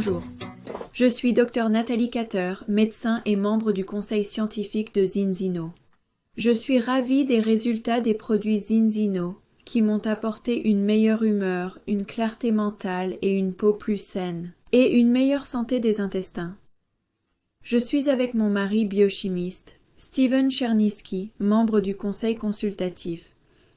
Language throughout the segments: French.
Bonjour, je suis Dr Nathalie Kater, médecin et membre du conseil scientifique de Zinzino. Je suis ravie des résultats des produits Zinzino qui m'ont apporté une meilleure humeur, une clarté mentale et une peau plus saine, et une meilleure santé des intestins. Je suis avec mon mari biochimiste, Steven Chernisky, membre du conseil consultatif.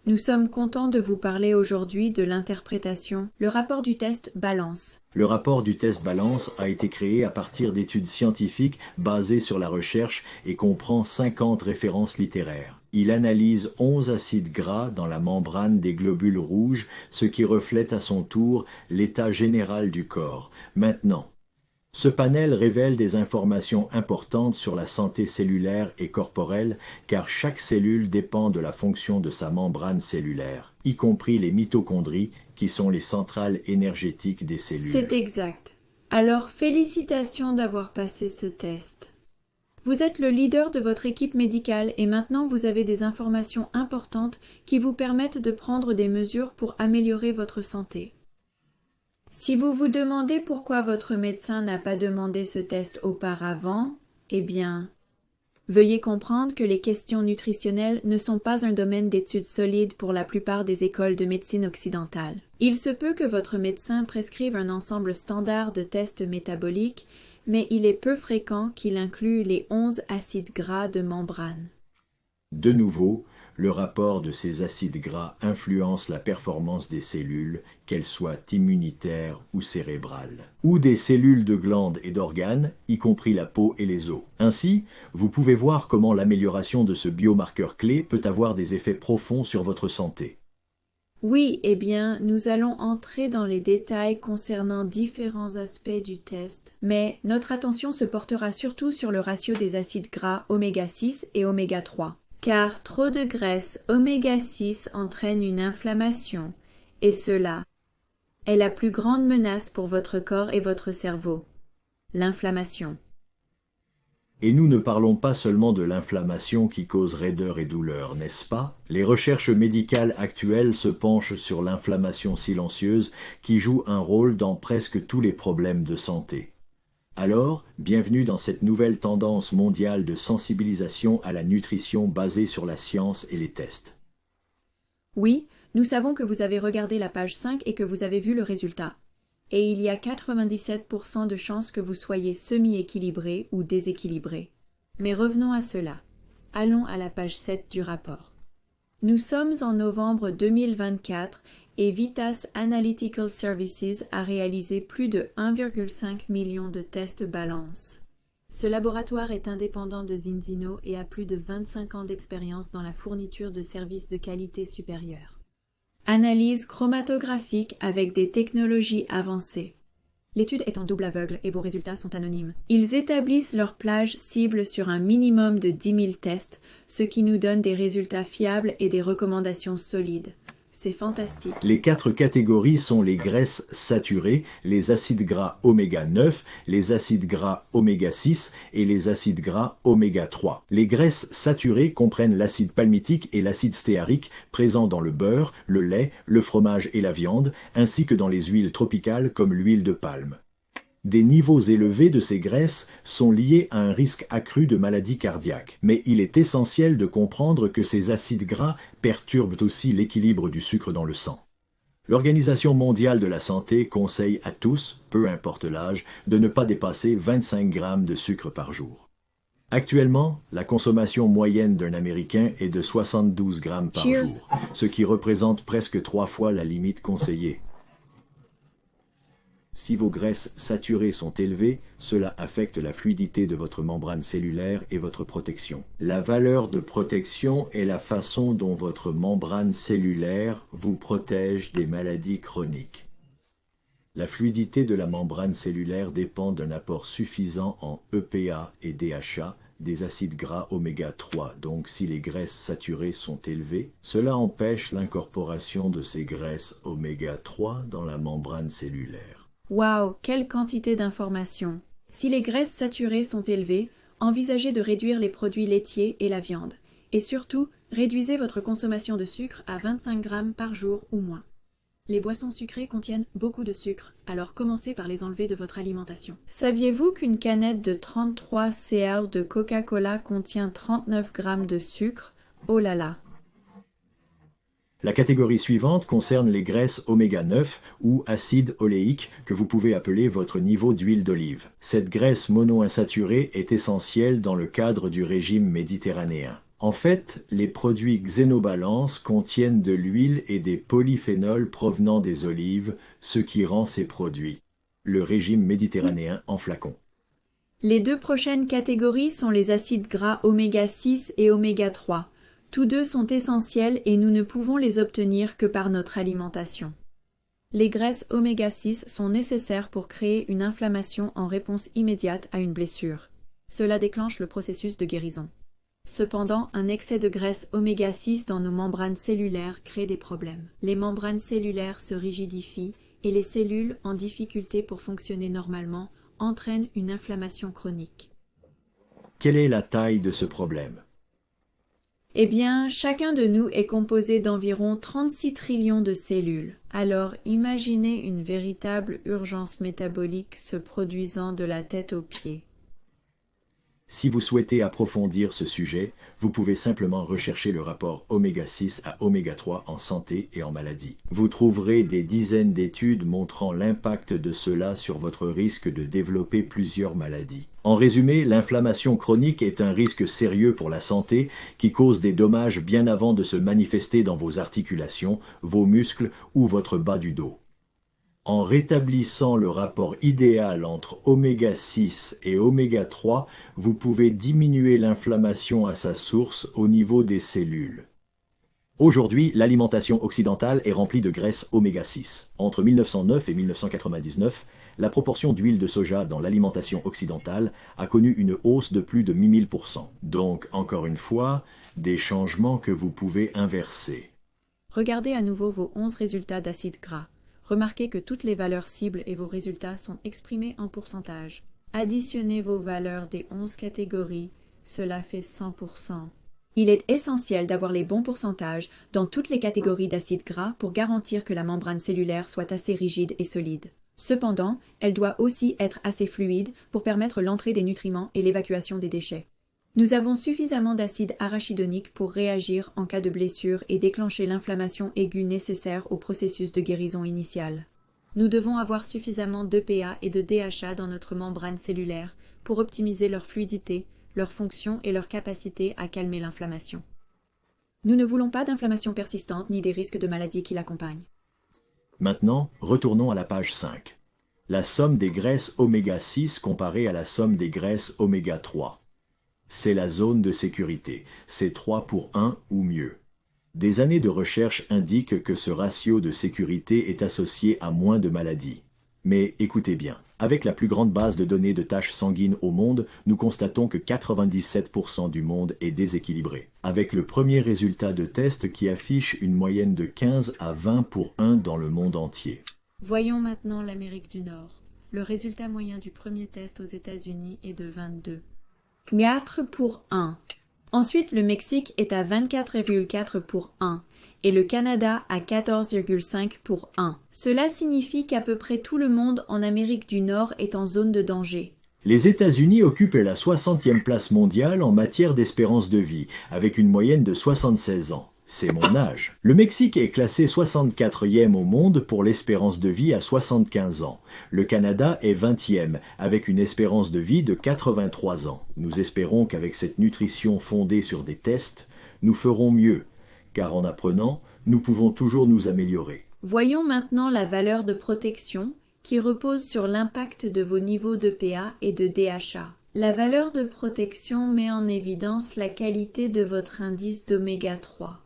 Nous sommes contents de vous parler aujourd'hui de l'interprétation, le rapport du test Balance. Le rapport du test Balance a été créé à partir d'études scientifiques basées sur la recherche et comprend 50 références littéraires. Il analyse 11 acides gras dans la membrane des globules rouges, ce qui reflète à son tour l'état général du corps. Maintenant, ce panel révèle des informations importantes sur la santé cellulaire et corporelle, car chaque cellule dépend de la fonction de sa membrane cellulaire, y compris les mitochondries, qui sont les centrales énergétiques des cellules. C'est exact. Alors, félicitations d'avoir passé ce test. Vous êtes le leader de votre équipe médicale et maintenant vous avez des informations importantes qui vous permettent de prendre des mesures pour améliorer votre santé. Si vous vous demandez pourquoi votre médecin n'a pas demandé ce test auparavant, eh bien, veuillez comprendre que les questions nutritionnelles ne sont pas un domaine d'études solide pour la plupart des écoles de médecine occidentale. Il se peut que votre médecin prescrive un ensemble standard de tests métaboliques, mais il est peu fréquent qu'il inclue les 11 acides gras de membrane. De nouveau, le rapport de ces acides gras influence la performance des cellules, qu'elles soient immunitaires ou cérébrales, ou des cellules de glandes et d'organes, y compris la peau et les os. Ainsi, vous pouvez voir comment l'amélioration de ce biomarqueur clé peut avoir des effets profonds sur votre santé. Oui, eh bien, nous allons entrer dans les détails concernant différents aspects du test, mais notre attention se portera surtout sur le ratio des acides gras oméga 6 et oméga 3. Car trop de graisse oméga 6 entraîne une inflammation, et cela est la plus grande menace pour votre corps et votre cerveau, l'inflammation. Et nous ne parlons pas seulement de l'inflammation qui cause raideur et douleur, n'est-ce pas? Les recherches médicales actuelles se penchent sur l'inflammation silencieuse qui joue un rôle dans presque tous les problèmes de santé. Alors, bienvenue dans cette nouvelle tendance mondiale de sensibilisation à la nutrition basée sur la science et les tests. Oui, nous savons que vous avez regardé la page 5 et que vous avez vu le résultat. Et il y a 97% de chances que vous soyez semi-équilibré ou déséquilibré. Mais revenons à cela. Allons à la page 7 du rapport. Nous sommes en novembre 2024 et Vitas Analytical Services a réalisé plus de 1,5 million de tests Balance. Ce laboratoire est indépendant de Zinzino et a plus de 25 ans d'expérience dans la fourniture de services de qualité supérieure. Analyse chromatographique avec des technologies avancées. L'étude est en double aveugle et vos résultats sont anonymes. Ils établissent leur plage cible sur un minimum de 10 000 tests, ce qui nous donne des résultats fiables et des recommandations solides. C'est fantastique. Les 4 catégories sont les graisses saturées, les acides gras oméga 9, les acides gras oméga 6 et les acides gras oméga 3. Les graisses saturées comprennent l'acide palmitique et l'acide stéarique présents dans le beurre, le lait, le fromage et la viande, ainsi que dans les huiles tropicales comme l'huile de palme. Des niveaux élevés de ces graisses sont liés à un risque accru de maladies cardiaques, mais il est essentiel de comprendre que ces acides gras perturbent aussi l'équilibre du sucre dans le sang. L'Organisation mondiale de la santé conseille à tous, peu importe l'âge, de ne pas dépasser 25 grammes de sucre par jour. Actuellement, la consommation moyenne d'un Américain est de 72 grammes par jour, ce qui représente presque 3 fois la limite conseillée. Si vos graisses saturées sont élevées, cela affecte la fluidité de votre membrane cellulaire et votre protection. La valeur de protection est la façon dont votre membrane cellulaire vous protège des maladies chroniques. La fluidité de la membrane cellulaire dépend d'un apport suffisant en EPA et DHA, des acides gras oméga 3. Donc si les graisses saturées sont élevées, cela empêche l'incorporation de ces graisses oméga 3 dans la membrane cellulaire. Waouh, quelle quantité d'informations! Si les graisses saturées sont élevées, envisagez de réduire les produits laitiers et la viande. Et surtout, réduisez votre consommation de sucre à 25 grammes par jour ou moins. Les boissons sucrées contiennent beaucoup de sucre, alors commencez par les enlever de votre alimentation. Saviez-vous qu'une canette de 33 cl de Coca-Cola contient 39 grammes de sucre? Oh là là! La catégorie suivante concerne les graisses oméga 9 ou acides oléiques que vous pouvez appeler votre niveau d'huile d'olive. Cette graisse monoinsaturée est essentielle dans le cadre du régime méditerranéen. En fait, les produits Xénobalance contiennent de l'huile et des polyphénols provenant des olives, ce qui rend ces produits le régime méditerranéen en flacon. Les deux prochaines catégories sont les acides gras oméga 6 et oméga 3. Tous deux sont essentiels et nous ne pouvons les obtenir que par notre alimentation. Les graisses oméga 6 sont nécessaires pour créer une inflammation en réponse immédiate à une blessure. Cela déclenche le processus de guérison. Cependant, un excès de graisse oméga 6 dans nos membranes cellulaires crée des problèmes. Les membranes cellulaires se rigidifient et les cellules, en difficulté pour fonctionner normalement, entraînent une inflammation chronique. Quelle est la taille de ce problème? Eh bien, chacun de nous est composé d'environ 36 trillions de cellules. Alors, imaginez une véritable urgence métabolique se produisant de la tête aux pieds. Si vous souhaitez approfondir ce sujet, vous pouvez simplement rechercher le rapport oméga 6 à oméga 3 en santé et en maladie. Vous trouverez des dizaines d'études montrant l'impact de cela sur votre risque de développer plusieurs maladies. En résumé, l'inflammation chronique est un risque sérieux pour la santé qui cause des dommages bien avant de se manifester dans vos articulations, vos muscles ou votre bas du dos. En rétablissant le rapport idéal entre oméga 6 et oméga 3, vous pouvez diminuer l'inflammation à sa source au niveau des cellules. Aujourd'hui, l'alimentation occidentale est remplie de graisses oméga 6. Entre 1909 et 1999, la proportion d'huile de soja dans l'alimentation occidentale a connu une hausse de plus de 1000%. Donc, encore une fois, des changements que vous pouvez inverser. Regardez à nouveau vos 11 résultats d'acides gras. Remarquez que toutes les valeurs cibles et vos résultats sont exprimés en pourcentage. Additionnez vos valeurs des 11 catégories, cela fait 100%. Il est essentiel d'avoir les bons pourcentages dans toutes les catégories d'acides gras pour garantir que la membrane cellulaire soit assez rigide et solide. Cependant, elle doit aussi être assez fluide pour permettre l'entrée des nutriments et l'évacuation des déchets. Nous avons suffisamment d'acide arachidonique pour réagir en cas de blessure et déclencher l'inflammation aiguë nécessaire au processus de guérison initiale. Nous devons avoir suffisamment d'EPA et de DHA dans notre membrane cellulaire pour optimiser leur fluidité, leur fonction et leur capacité à calmer l'inflammation. Nous ne voulons pas d'inflammation persistante ni des risques de maladies qui l'accompagnent. Maintenant, retournons à la page 5. La somme des graisses oméga 6 comparée à la somme des graisses oméga 3. C'est la zone de sécurité, c'est 3 pour 1 ou mieux. Des années de recherche indiquent que ce ratio de sécurité est associé à moins de maladies. Mais écoutez bien, avec la plus grande base de données de taches sanguines au monde, nous constatons que 97% du monde est déséquilibré. Avec le premier résultat de test qui affiche une moyenne de 15 à 20 pour 1 dans le monde entier. Voyons maintenant l'Amérique du Nord. Le résultat moyen du premier test aux États-Unis est de 22. 4 pour 1. Ensuite, le Mexique est à 24,4 pour 1 et le Canada à 14,5 pour 1. Cela signifie qu'à peu près tout le monde en Amérique du Nord est en zone de danger. Les États-Unis occupent la 60e place mondiale en matière d'espérance de vie, avec une moyenne de 76 ans. C'est mon âge. Le Mexique est classé 64e au monde pour l'espérance de vie à 75 ans. Le Canada est 20e, avec une espérance de vie de 83 ans. Nous espérons qu'avec cette nutrition fondée sur des tests, nous ferons mieux, car en apprenant, nous pouvons toujours nous améliorer. Voyons maintenant la valeur de protection qui repose sur l'impact de vos niveaux d'EPA et de DHA. La valeur de protection met en évidence la qualité de votre indice d'oméga 3.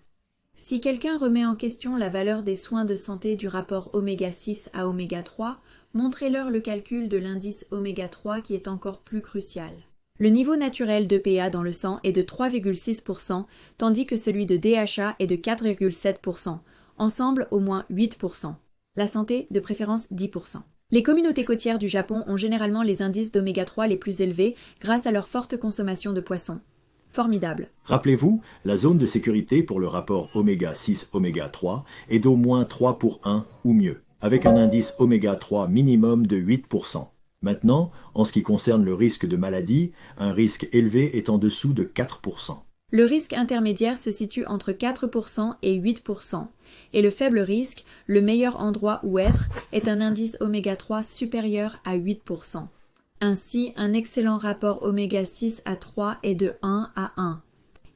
Si quelqu'un remet en question la valeur des soins de santé du rapport oméga 6 à oméga 3, montrez-leur le calcul de l'indice oméga 3 qui est encore plus crucial. Le niveau naturel d'EPA dans le sang est de 3,6%, tandis que celui de DHA est de 4,7%, ensemble au moins 8%. La santé, de préférence 10%. Les communautés côtières du Japon ont généralement les indices d'oméga 3 les plus élevés grâce à leur forte consommation de poissons. Formidable. Rappelez-vous, la zone de sécurité pour le rapport oméga 6 oméga 3 est d'au moins 3 pour 1 ou mieux, avec un indice oméga 3 minimum de 8%. Maintenant, en ce qui concerne le risque de maladie, un risque élevé est en dessous de 4%. Le risque intermédiaire se situe entre 4% et 8%, et le faible risque, le meilleur endroit où être, est un indice oméga 3 supérieur à 8%. Ainsi, un excellent rapport oméga 6 à 3 est de 1 à 1,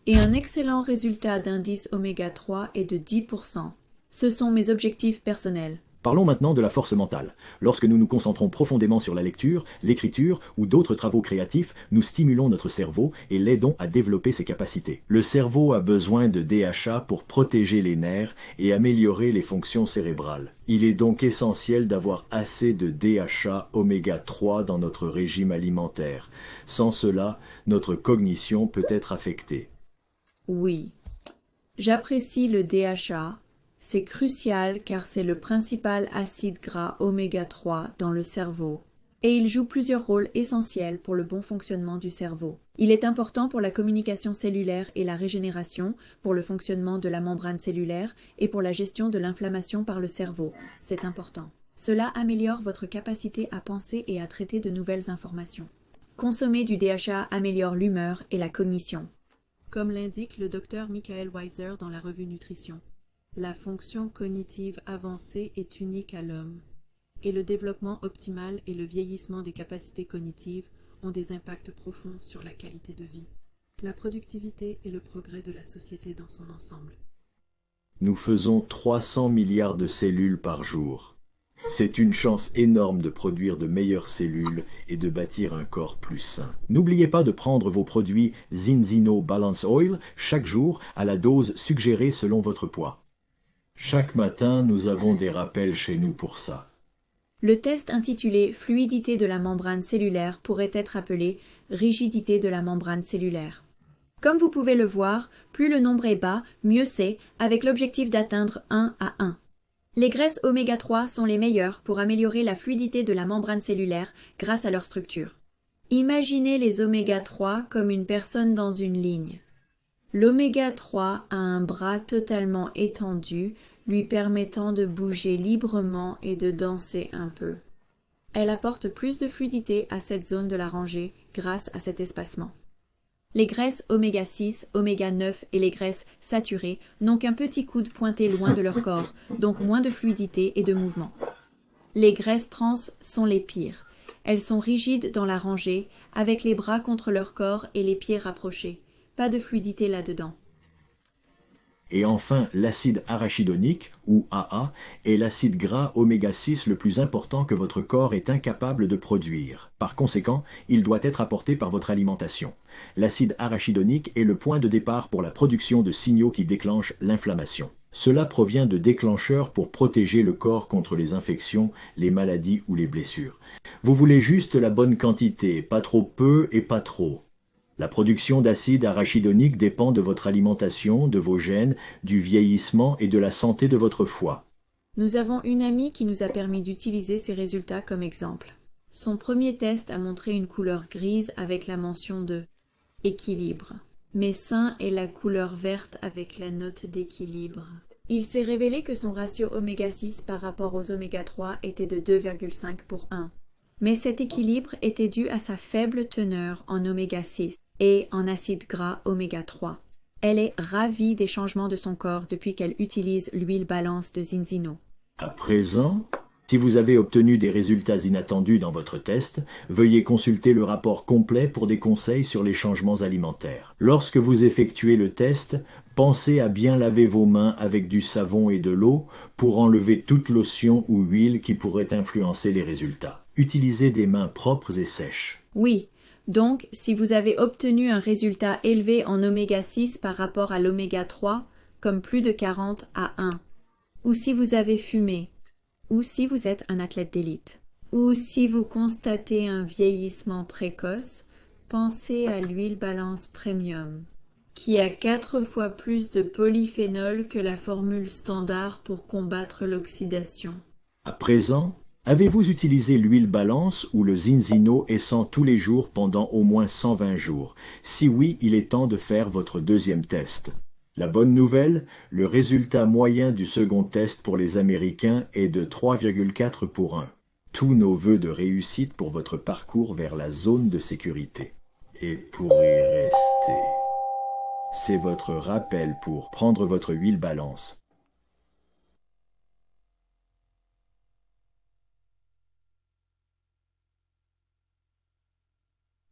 et un excellent résultat d'indice oméga 3 est de 10%. Ce sont mes objectifs personnels. Parlons maintenant de la force mentale. Lorsque nous nous concentrons profondément sur la lecture, l'écriture ou d'autres travaux créatifs, nous stimulons notre cerveau et l'aidons à développer ses capacités. Le cerveau a besoin de DHA pour protéger les nerfs et améliorer les fonctions cérébrales. Il est donc essentiel d'avoir assez de DHA oméga 3 dans notre régime alimentaire. Sans cela, notre cognition peut être affectée. Oui. J'apprécie le DHA. C'est crucial car c'est le principal acide gras oméga 3 dans le cerveau et il joue plusieurs rôles essentiels pour le bon fonctionnement du cerveau. Il est important pour la communication cellulaire et la régénération, pour le fonctionnement de la membrane cellulaire et pour la gestion de l'inflammation par le cerveau. C'est important. Cela améliore votre capacité à penser et à traiter de nouvelles informations. Consommer du DHA améliore l'humeur et la cognition. Comme l'indique le docteur Michael Weiser dans la revue Nutrition. La fonction cognitive avancée est unique à l'homme, et le développement optimal et le vieillissement des capacités cognitives ont des impacts profonds sur la qualité de vie, la productivité et le progrès de la société dans son ensemble. Nous faisons 300 milliards de cellules par jour. C'est une chance énorme de produire de meilleures cellules et de bâtir un corps plus sain. N'oubliez pas de prendre vos produits Zinzino Balance Oil chaque jour à la dose suggérée selon votre poids. Chaque matin, nous avons des rappels chez nous pour ça. Le test intitulé « Fluidité de la membrane cellulaire » pourrait être appelé « Rigidité de la membrane cellulaire ». Comme vous pouvez le voir, plus le nombre est bas, mieux c'est, avec l'objectif d'atteindre 1 à 1. Les graisses oméga 3 sont les meilleures pour améliorer la fluidité de la membrane cellulaire grâce à leur structure. Imaginez les oméga 3 comme une personne dans une ligne. L'oméga 3 a un bras totalement étendu, lui permettant de bouger librement et de danser un peu. Elle apporte plus de fluidité à cette zone de la rangée grâce à cet espacement. Les graisses oméga 6, oméga 9 et les graisses saturées n'ont qu'un petit coude pointé loin de leur corps, donc moins de fluidité et de mouvement. Les graisses trans sont les pires. Elles sont rigides dans la rangée, avec les bras contre leur corps et les pieds rapprochés. Pas de fluidité là-dedans. Et enfin, l'acide arachidonique, ou AA, est l'acide gras oméga 6 le plus important que votre corps est incapable de produire. Par conséquent, il doit être apporté par votre alimentation. L'acide arachidonique est le point de départ pour la production de signaux qui déclenchent l'inflammation. Cela provient de déclencheurs pour protéger le corps contre les infections, les maladies ou les blessures. Vous voulez juste la bonne quantité, pas trop peu et pas trop. La production d'acide arachidonique dépend de votre alimentation, de vos gènes, du vieillissement et de la santé de votre foie. Nous avons une amie qui nous a permis d'utiliser ces résultats comme exemple. Son premier test a montré une couleur grise avec la mention de « équilibre ». Mais sain est la couleur verte avec la note d'équilibre. Il s'est révélé que son ratio oméga 6 par rapport aux oméga 3 était de 2,5 pour 1. Mais cet équilibre était dû à sa faible teneur en oméga 6 et en acide gras oméga 3. Elle est ravie des changements de son corps depuis qu'elle utilise l'huile balance de Zinzino. À présent, si vous avez obtenu des résultats inattendus dans votre test, veuillez consulter le rapport complet pour des conseils sur les changements alimentaires. Lorsque vous effectuez le test, pensez à bien laver vos mains avec du savon et de l'eau pour enlever toute lotion ou huile qui pourrait influencer les résultats. Utilisez des mains propres et sèches. Oui, donc si vous avez obtenu un résultat élevé en oméga 6 par rapport à l'oméga 3, comme plus de 40 à 1, ou si vous avez fumé, ou si vous êtes un athlète d'élite, ou si vous constatez un vieillissement précoce, pensez à l'huile balance premium, qui a 4 fois plus de polyphénol que la formule standard pour combattre l'oxydation. À présent, Avez-vous utilisé l'huile balance ou le Zinzino essence tous les jours pendant au moins 120 jours? Si oui, il est temps de faire votre deuxième test. La bonne nouvelle, le résultat moyen du second test pour les Américains est de 3,4 pour 1. Tous nos vœux de réussite pour votre parcours vers la zone de sécurité. Et pour y rester. C'est votre rappel pour prendre votre huile balance.